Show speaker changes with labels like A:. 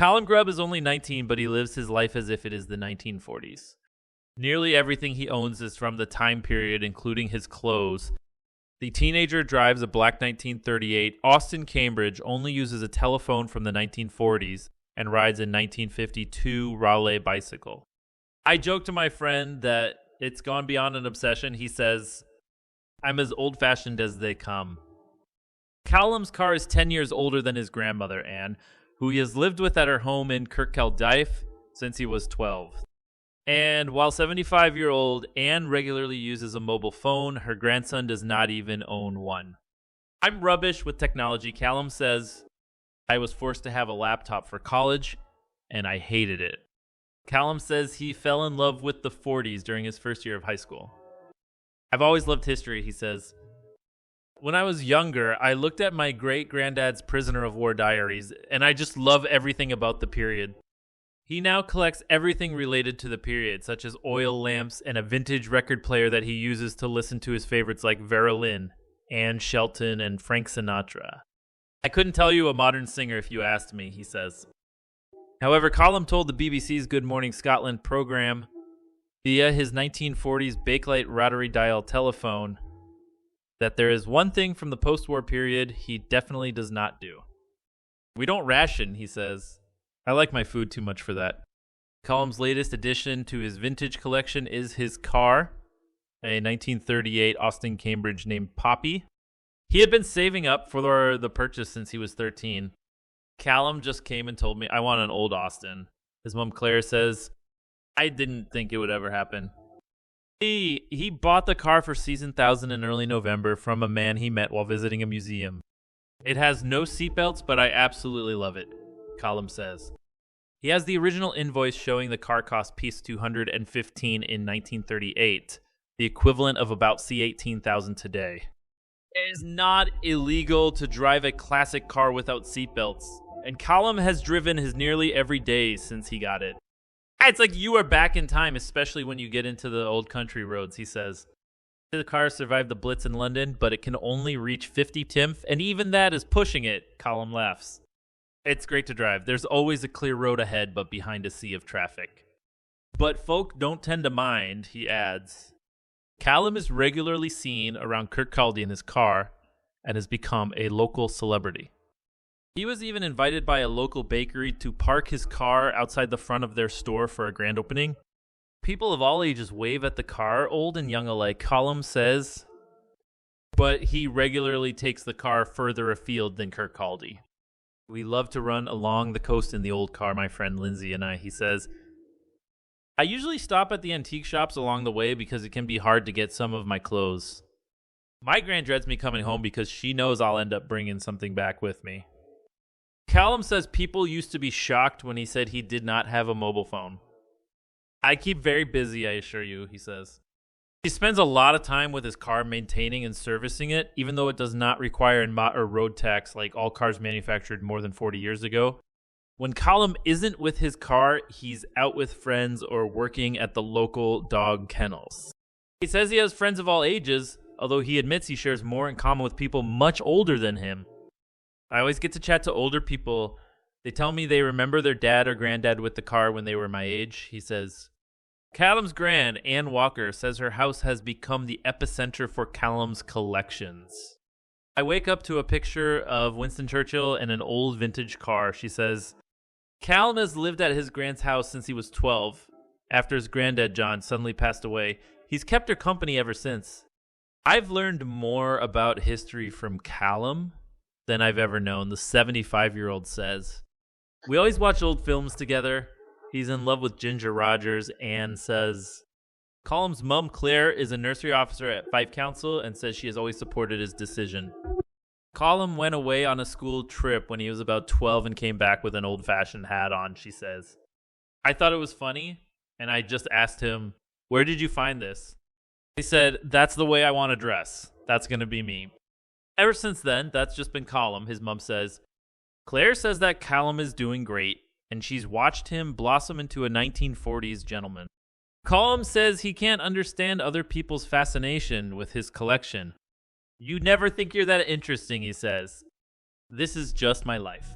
A: Callum Grubb is only 19, but he lives his life as if it is the 1940s. Nearly everything he owns is from the time period, including his clothes. The teenager drives a black 1938 Austin Cambridge, only uses a telephone from the 1940s, and rides a 1952 Raleigh bicycle. I joke to my friend that it's gone beyond an obsession. He says, I'm as old-fashioned as they come. Callum's car is 10 years older than his grandmother, Anne, who he has lived with at her home in Kirkcaldife since he was 12. And while 75-year-old Anne regularly uses a mobile phone, her grandson does not even own one. I'm rubbish with technology. Callum says, I was forced to have a laptop for college, and I hated it. Callum says he fell in love with the 40s during his first year of high school. I've always loved history, he says. When I was younger, I looked at my great-granddad's prisoner of war diaries, and I just love everything about the period. He now collects everything related to the period, such as oil lamps and a vintage record player that he uses to listen to his favorites like Vera Lynn, Ann Shelton, and Frank Sinatra. I couldn't tell you a modern singer if you asked me, he says. However, Callum told the BBC's Good Morning Scotland program via his 1940s Bakelite rotary dial telephone that there is one thing from the post-war period he definitely does not do. We don't ration, he says. I like my food too much for that. Callum's latest addition to his vintage collection is his car, a 1938 Austin Cambridge named Poppy. He had been saving up for the purchase since he was 13. Callum just came and told me, I want an old Austin. His mom Claire says, I didn't think it would ever happen. He bought the car for season 1000 in early November from a man he met while visiting a museum. It has no seatbelts, but I absolutely love it, Callum says. He has the original invoice showing the car cost piece $215 in 1938, the equivalent of about C$18,000 today. It is not illegal to drive a classic car without seatbelts, and Callum has driven his nearly every day since he got it. It's like you are back in time, especially when you get into the old country roads, he says. The car survived the Blitz in London, but it can only reach 50 TIMF, and even that is pushing it, Callum laughs. It's great to drive. There's always a clear road ahead, but behind a sea of traffic. But folk don't tend to mind, he adds. Callum is regularly seen around Kirkcaldy in his car and has become a local celebrity. He was even invited by a local bakery to park his car outside the front of their store for a grand opening. People of all ages wave at the car, old and young alike, Callum says, but he regularly takes the car further afield than Kirkcaldy. We love to run along the coast in the old car, my friend Lindsay and I, he says. I usually stop at the antique shops along the way because it can be hard to get some of my clothes. My gran dreads me coming home because she knows I'll end up bringing something back with me. Callum says people used to be shocked when he said he did not have a mobile phone. I keep very busy, I assure you, he says. He spends a lot of time with his car maintaining and servicing it, even though it does not require or road tax like all cars manufactured more than 40 years ago. When Callum isn't with his car, he's out with friends or working at the local dog kennels. He says he has friends of all ages, although he admits he shares more in common with people much older than him. I always get to chat to older people. They tell me they remember their dad or granddad with the car when they were my age, he says. Callum's gran, Ann Walker, says her house has become the epicenter for Callum's collections. I wake up to a picture of Winston Churchill and an old vintage car. She says, Callum has lived at his grand's house since he was 12. After his granddad, John, suddenly passed away, he's kept her company ever since. I've learned more about history from Callum than I've ever known, the 75-year-old says. We always watch old films together. He's in love with Ginger Rogers. Anne says, Callum's mom, Claire, is a nursery officer at Fife Council and says she has always supported his decision. Callum went away on a school trip when he was about 12 and came back with an old-fashioned hat on, she says. I thought it was funny, and I just asked him, where did you find this? He said, that's the way I want to dress. That's going to be me. Ever since then, that's just been Callum, his mom says. Claire says that Callum is doing great, and she's watched him blossom into a 1940s gentleman. Callum says he can't understand other people's fascination with his collection. You never think you're that interesting, he says. This is just my life.